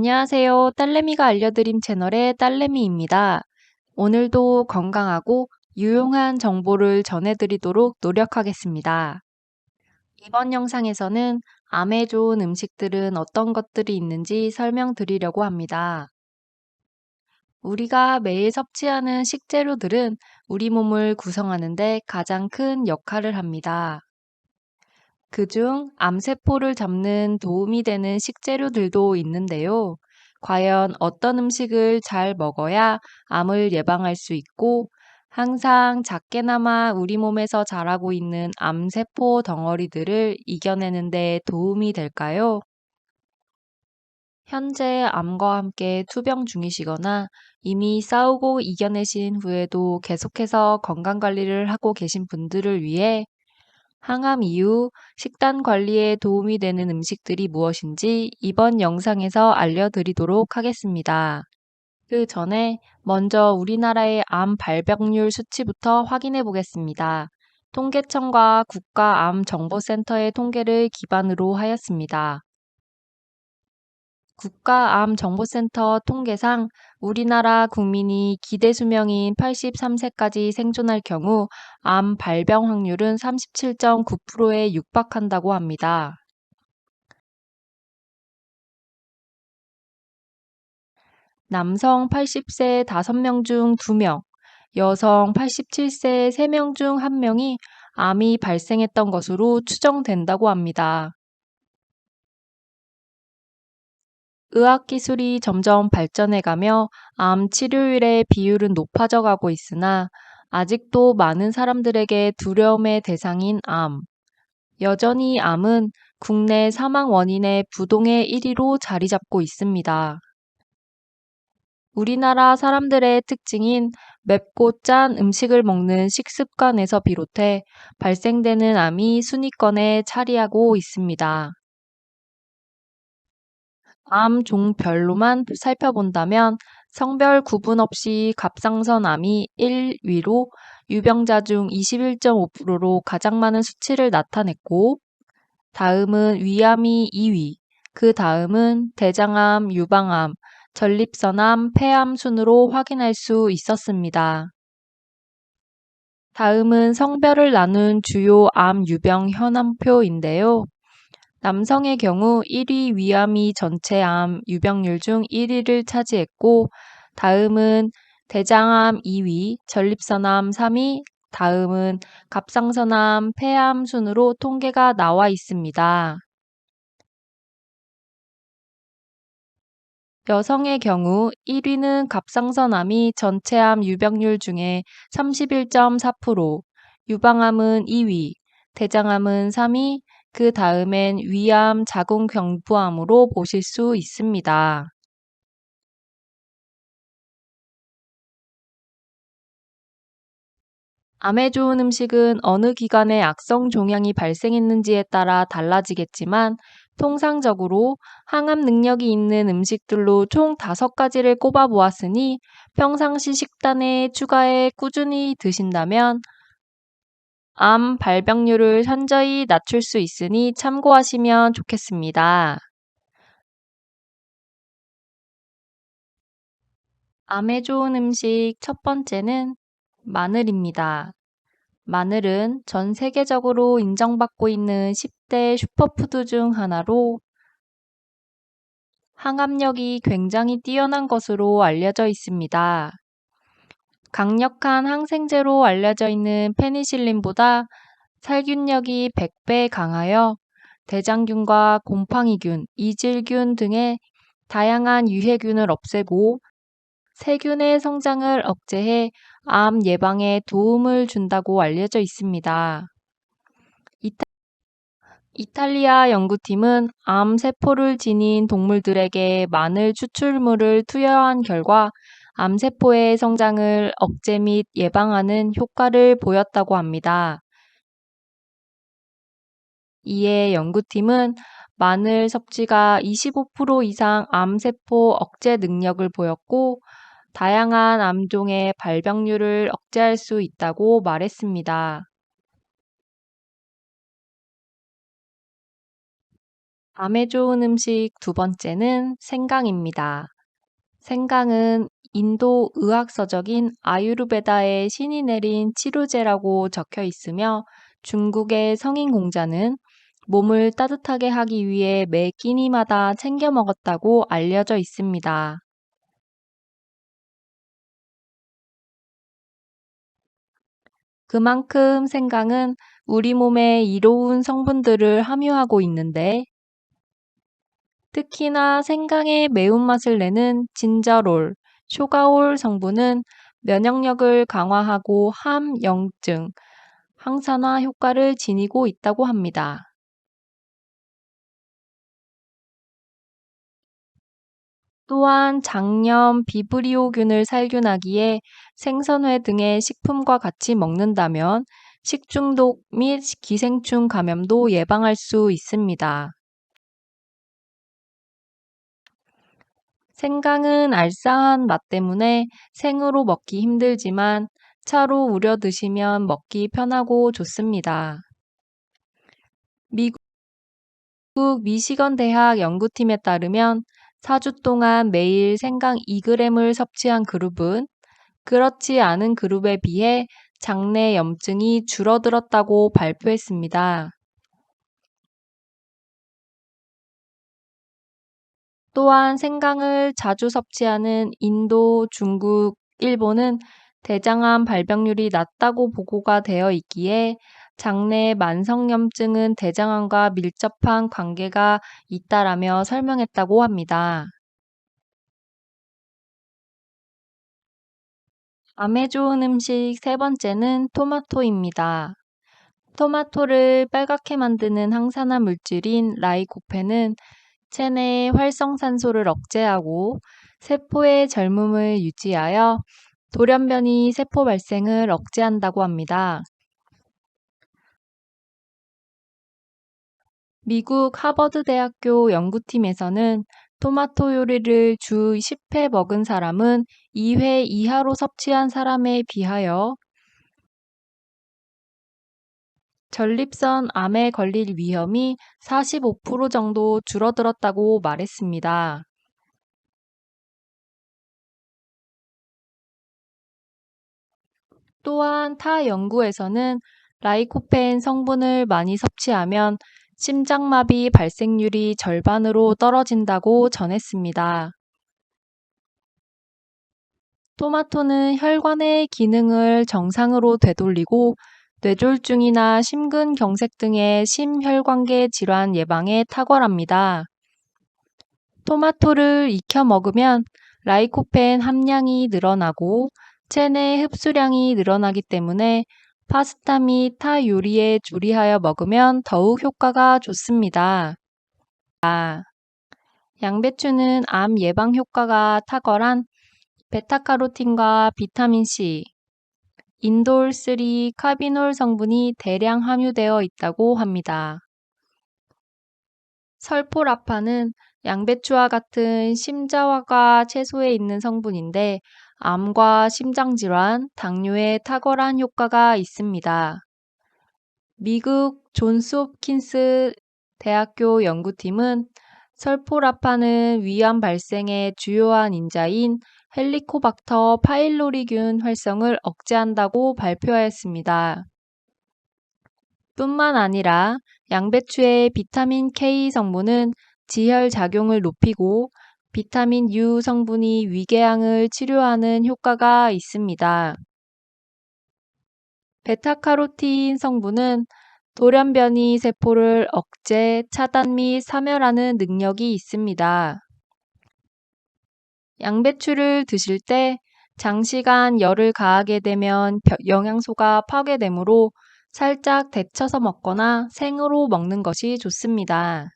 안녕하세요. 딸내미가 알려드림 채널의 딸내미입니다. 오늘도 건강하고 유용한 정보를 전해드리도록 노력하겠습니다. 이번 영상에서는 암에 좋은 음식들은 어떤 것들이 있는지 설명드리려고 합니다. 우리가 매일 섭취하는 식재료들은 우리 몸을 구성하는 데 가장 큰 역할을 합니다. 그중 암세포를 잡는 도움이 되는 식재료들도 있는데요. 과연 어떤 음식을 잘 먹어야 암을 예방할 수 있고 항상 작게나마 우리 몸에서 자라고 있는 암세포 덩어리들을 이겨내는 데 도움이 될까요? 현재 암과 함께 투병 중이시거나 이미 싸우고 이겨내신 후에도 계속해서 건강관리를 하고 계신 분들을 위해 항암 이후 식단 관리에 도움이 되는 음식들이 무엇인지 이번 영상에서 알려드리도록 하겠습니다. 그 전에 먼저 우리나라의 암 발병률 수치부터 확인해 보겠습니다. 통계청과 국가암정보센터의 통계를 기반으로 하였습니다. 국가암정보센터 통계상 우리나라 국민이 기대 수명인 83세까지 생존할 경우 암 발병 확률은 37.9%에 육박한다고 합니다. 남성 80세 5명 중 2명, 여성 87세 3명 중 1명이 암이 발생했던 것으로 추정된다고 합니다. 의학기술이 점점 발전해가며 암 치료율의 비율은 높아져 가고 있으나 아직도 많은 사람들에게 두려움의 대상인 암. 여전히 암은 국내 사망 원인의 부동의 1위로 자리 잡고 있습니다. 우리나라 사람들의 특징인 맵고 짠 음식을 먹는 식습관에서 비롯해 발생되는 암이 순위권에 차리하고 있습니다. 암 종별로만 살펴본다면 성별 구분 없이 갑상선암이 1위로 유병자 중 21.5%로 가장 많은 수치를 나타냈고, 다음은 위암이 2위, 그 다음은 대장암, 유방암, 전립선암, 폐암 순으로 확인할 수 있었습니다. 다음은 성별을 나눈 주요 암 유병 현황표인데요. 남성의 경우 1위 위암이 전체 암 유병률 중 1위를 차지했고, 다음은 대장암 2위, 전립선암 3위, 다음은 갑상선암, 폐암 순으로 통계가 나와 있습니다. 여성의 경우 1위는 갑상선암이 전체 암 유병률 중에 31.4%, 유방암은 2위, 대장암은 3위, 그 다음엔 위암, 자궁경부암으로 보실 수 있습니다. 암에 좋은 음식은 어느 기간에 악성 종양이 발생했는지에 따라 달라지겠지만 통상적으로 항암 능력이 있는 음식들로 총 5가지를 꼽아 보았으니 평상시 식단에 추가해 꾸준히 드신다면 암 발병률을 현저히 낮출 수 있으니 참고하시면 좋겠습니다. 암에 좋은 음식 첫 번째는 마늘입니다. 마늘은 전 세계적으로 인정받고 있는 10대 슈퍼푸드 중 하나로 항암력이 굉장히 뛰어난 것으로 알려져 있습니다. 강력한 항생제로 알려져 있는 페니실린보다 살균력이 100배 강하여 대장균과 곰팡이균, 이질균 등의 다양한 유해균을 없애고 세균의 성장을 억제해 암 예방에 도움을 준다고 알려져 있습니다. 이탈리아 연구팀은 암 세포를 지닌 동물들에게 마늘 추출물을 투여한 결과 암세포의 성장을 억제 및 예방하는 효과를 보였다고 합니다. 이에 연구팀은 마늘 섭취가 25% 이상 암세포 억제 능력을 보였고 다양한 암종의 발병률을 억제할 수 있다고 말했습니다. 암에 좋은 음식 두 번째는 생강입니다. 생강은 인도 의학서적인 아유르베다의 신이 내린 치료제라고 적혀 있으며 중국의 성인 공자는 몸을 따뜻하게 하기 위해 매 끼니마다 챙겨 먹었다고 알려져 있습니다. 그만큼 생강은 우리 몸에 이로운 성분들을 함유하고 있는데 특히나 생강의 매운맛을 내는 진저롤, 쇼가올 성분은 면역력을 강화하고 함영증, 항산화 효과를 지니고 있다고 합니다. 또한 장염, 비브리오균을 살균하기에 생선회 등의 식품과 같이 먹는다면 식중독 및 기생충 감염도 예방할 수 있습니다. 생강은 알싸한 맛 때문에 생으로 먹기 힘들지만 차로 우려 드시면 먹기 편하고 좋습니다. 미국 미시건 대학 연구팀에 따르면 4주 동안 매일 생강 2g을 섭취한 그룹은 그렇지 않은 그룹에 비해 장내 염증이 줄어들었다고 발표했습니다. 또한 생강을 자주 섭취하는 인도, 중국, 일본은 대장암 발병률이 낮다고 보고가 되어 있기에 장내 만성염증은 대장암과 밀접한 관계가 있다라며 설명했다고 합니다. 암에 좋은 음식 세 번째는 토마토입니다. 토마토를 빨갛게 만드는 항산화 물질인 라이코펜은 체내의 활성산소를 억제하고 세포의 젊음을 유지하여 돌연변이 세포 발생을 억제한다고 합니다. 미국 하버드대학교 연구팀에서는 토마토 요리를 주 10회 먹은 사람은 2회 이하로 섭취한 사람에 비하여 전립선 암에 걸릴 위험이 45% 정도 줄어들었다고 말했습니다. 또한 타 연구에서는 라이코펜 성분을 많이 섭취하면 심장마비 발생률이 절반으로 떨어진다고 전했습니다. 토마토는 혈관의 기능을 정상으로 되돌리고 뇌졸중이나 심근경색 등의 심혈관계 질환 예방에 탁월합니다. 토마토를 익혀 먹으면 라이코펜 함량이 늘어나고 체내 흡수량이 늘어나기 때문에 파스타 및 타 요리에 조리하여 먹으면 더욱 효과가 좋습니다. 양배추는 암 예방 효과가 탁월한 베타카로틴과 비타민C, 인돌3 카비놀 성분이 대량 함유되어 있다고 합니다. 설포라파는 양배추와 같은 심자화가 채소에 있는 성분인데 암과 심장질환, 당뇨에 탁월한 효과가 있습니다. 미국 존스 홉킨스 대학교 연구팀은 설포라파는 위암 발생의 주요한 인자인 헬리코박터 파일로리균 활성을 억제한다고 발표하였습니다. 뿐만 아니라 양배추의 비타민 K 성분은 지혈 작용을 높이고 비타민 U 성분이 위궤양을 치료하는 효과가 있습니다. 베타카로틴 성분은 돌연변이 세포를 억제, 차단 및 사멸하는 능력이 있습니다. 양배추를 드실 때 장시간 열을 가하게 되면 영양소가 파괴되므로 살짝 데쳐서 먹거나 생으로 먹는 것이 좋습니다.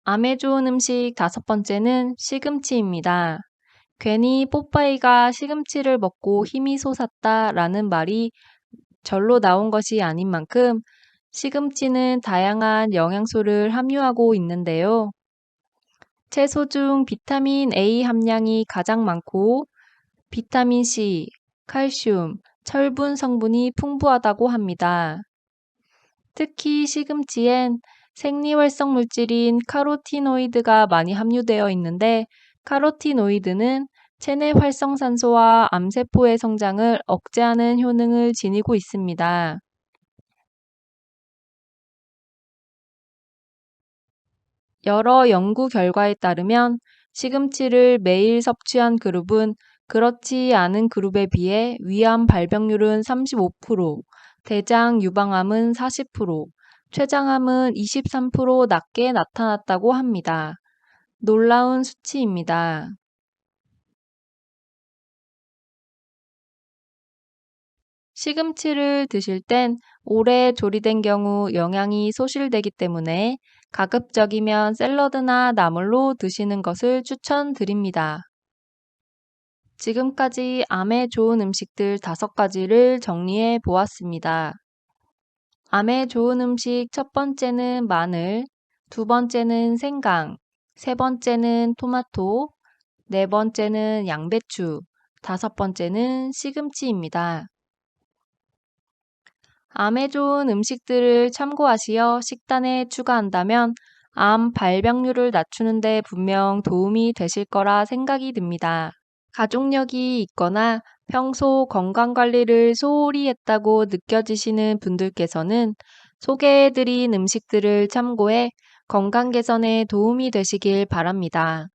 암에 좋은 음식 다섯 번째는 시금치입니다. 괜히 뽀빠이가 시금치를 먹고 힘이 솟았다 라는 말이 절로 나온 것이 아닌 만큼 시금치는 다양한 영양소를 함유하고 있는데요. 채소 중 비타민 A 함량이 가장 많고 비타민 C, 칼슘, 철분 성분이 풍부하다고 합니다. 특히 시금치엔 생리활성 물질인 카로티노이드가 많이 함유되어 있는데 카로티노이드는 체내 활성산소와 암세포의 성장을 억제하는 효능을 지니고 있습니다. 여러 연구 결과에 따르면 시금치를 매일 섭취한 그룹은 그렇지 않은 그룹에 비해 위암 발병률은 35%, 대장 유방암은 40%, 췌장암은 23% 낮게 나타났다고 합니다. 놀라운 수치입니다. 시금치를 드실 땐 오래 조리된 경우 영양이 소실되기 때문에 가급적이면 샐러드나 나물로 드시는 것을 추천드립니다. 지금까지 암에 좋은 음식들 5가지를 정리해 보았습니다. 암에 좋은 음식 첫 번째는 마늘, 두 번째는 생강, 세 번째는 토마토, 네 번째는 양배추, 다섯 번째는 시금치입니다. 암에 좋은 음식들을 참고하시어 식단에 추가한다면 암 발병률을 낮추는 데 분명 도움이 되실 거라 생각이 듭니다. 가족력이 있거나 평소 건강관리를 소홀히 했다고 느껴지시는 분들께서는 소개해드린 음식들을 참고해 건강 개선에 도움이 되시길 바랍니다.